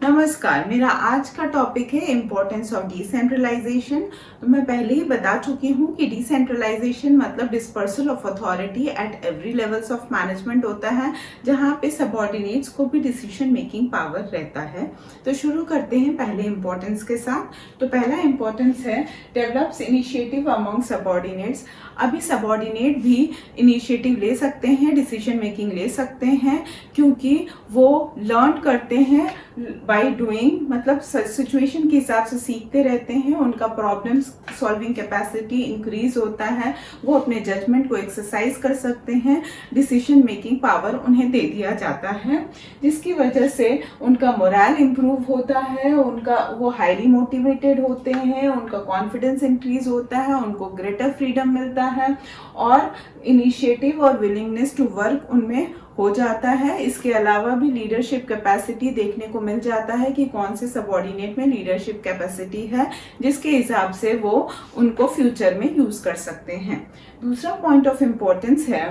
नमस्कार, मेरा आज का टॉपिक है इम्पोर्टेंस ऑफ डिसेंट्रलाइजेशन। तो मैं पहले ही बता चुकी हूँ कि डिसेंट्रलाइजेशन मतलब dispersal of authority at every levels of management होता है, जहाँ पे सबऑर्डिनेट्स को भी डिसीजन मेकिंग पावर रहता है। तो शुरू करते हैं पहले इम्पोर्टेंस के साथ। तो पहला इम्पोर्टेंस है डेवलप्स इनिशिएटिव अमंग सबऑर्डिनेट्स। अभी सबऑर्डिनेट भी इनिशिएटिव ले सकते हैं, डिसीजन मेकिंग ले सकते हैं, क्योंकि वो लर्न करते हैं बाय डूइंग, मतलब सिचुएशन के हिसाब से सीखते रहते हैं। उनका प्रॉब्लम सॉल्विंग कैपेसिटी इंक्रीज होता है, वो अपने जजमेंट को एक्सरसाइज कर सकते हैं, डिसीजन मेकिंग पावर उन्हें दे दिया जाता है, जिसकी वजह से उनका मोरल इंप्रूव होता है, वो हाईली मोटिवेटेड होते हैं, उनका कॉन्फिडेंस इंक्रीज होता है, उनको ग्रेटर फ्रीडम मिलता है और इनिशिएटिव और विलिंगनेस टू वर्क उनमें हो जाता है। इसके अलावा भी लीडरशिप कैपेसिटी देखने को मिल जाता है कि कौन से सबऑर्डिनेट में लीडरशिप कैपेसिटी है, जिसके हिसाब से वो उनको फ्यूचर में यूज कर सकते हैं। दूसरा पॉइंट ऑफ इम्पोर्टेंस है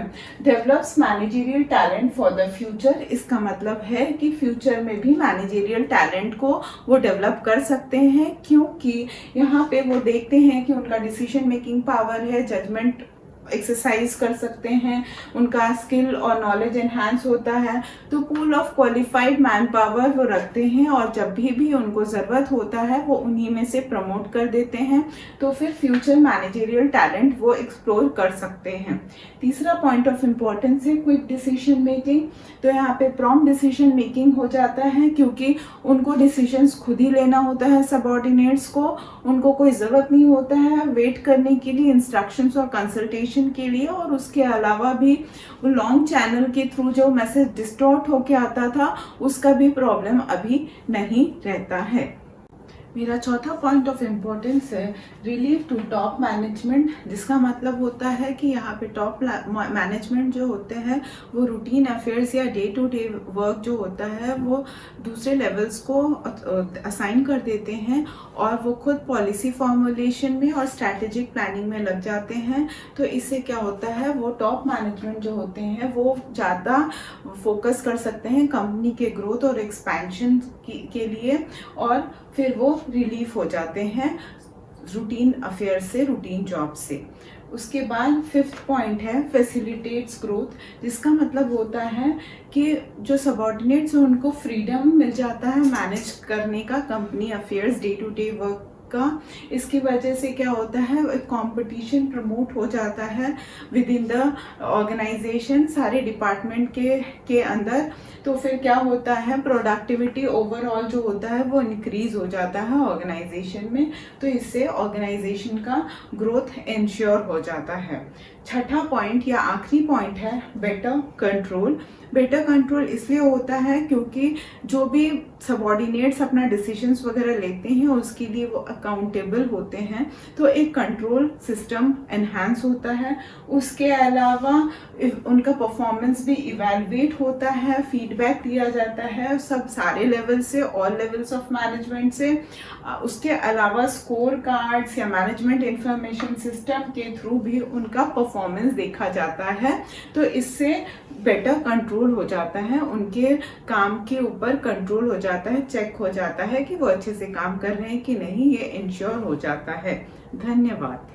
develops managerial talent for the future. इसका मतलब है कि फ्यूचर में भी मैनेजरियल टैलेंट को वो डेवलप कर सकते हैं, क्योंकि यहाँ पे वो देखते हैं कि उनका डिसीजन मेकिंग पावर है, जजमेंट एक्सरसाइज कर सकते हैं, उनका स्किल और नॉलेज एनहांस होता है। तो pool of qualified man power वो रखते हैं और जब भी उनको ज़रूरत होता है वो उन्हीं में से प्रमोट कर देते हैं। तो फिर फ्यूचर मैनेजरियल टैलेंट वो एक्सप्लोर कर सकते हैं। तीसरा पॉइंट ऑफ इम्पोर्टेंस है क्विक डिसीजन मेकिंग। तो यहाँ पे प्रॉम्प्ट डिसीजन मेकिंग हो जाता है, क्योंकि उनको डिसीजंस खुद ही लेना होता है सबऑर्डिनेट्स को। उनको कोई ज़रूरत नहीं होता है वेट करने के लिए, इंस्ट्रक्शंस और कंसल्टेशन के लिए। और उसके अलावा भी लॉन्ग चैनल के थ्रू जो मैसेज डिस्टॉर्ट होके आता था, उसका भी प्रॉब्लम अभी नहीं रहता है। मेरा चौथा पॉइंट ऑफ इम्पोर्टेंस है रिलीफ टू टॉप मैनेजमेंट, जिसका मतलब होता है कि यहाँ पे टॉप मैनेजमेंट जो होते हैं वो रूटीन अफेयर्स या डे टू डे वर्क जो होता है वो दूसरे लेवल्स को असाइन कर देते हैं और वो खुद पॉलिसी फॉर्मुलेशन में और स्ट्रैटेजिक प्लानिंग में लग जाते हैं। तो इससे क्या होता है, वो टॉप मैनेजमेंट जो होते हैं वो ज़्यादा फोकस कर सकते हैं कंपनी के ग्रोथ और एक्सपेंशन के लिए, और फिर वो रिलीफ हो जाते हैं रूटीन अफेयर से, रूटीन जॉब से। उसके बाद फिफ्थ पॉइंट है फैसिलिटेट्स ग्रोथ, जिसका मतलब होता है कि जो सबऑर्डिनेट्स हैं उनको फ्रीडम मिल जाता है मैनेज करने का company affairs, day to day work का। इसकी वजह से क्या होता है, एक कंपटीशन प्रमोट हो जाता है विद इन द ऑर्गेनाइजेशन, सारे डिपार्टमेंट के अंदर। तो फिर क्या होता है, प्रोडक्टिविटी ओवरऑल जो होता है वो इंक्रीज हो जाता है ऑर्गेनाइजेशन में। तो इससे ऑर्गेनाइजेशन का ग्रोथ इंश्योर हो जाता है। छठा पॉइंट या आखिरी पॉइंट है बेटर कंट्रोल। बेटर कंट्रोल इसलिए होता है क्योंकि जो भी सबऑर्डिनेट्स अपना डिसीजंस वगैरह लेते हैं उसके लिए वो अकाउंटेबल होते हैं, तो एक कंट्रोल सिस्टम एनहांस होता है। उसके अलावा उनका परफॉर्मेंस भी इवैल्यूएट होता है, फीडबैक दिया जाता है सब सारे लेवल से, ऑल लेवल्स ऑफ मैनेजमेंट से। उसके अलावा स्कोर कार्ड्स या मैनेजमेंट इंफॉर्मेशन सिस्टम के थ्रू भी उनका परफॉर्मेंस देखा जाता है। तो इससे बेटर कंट्रोल हो जाता है, उनके काम के ऊपर कंट्रोल हो जाता है, चेक हो जाता है कि वो अच्छे से काम कर रहे हैं कि नहीं, ये इंश्योर हो जाता है। धन्यवाद।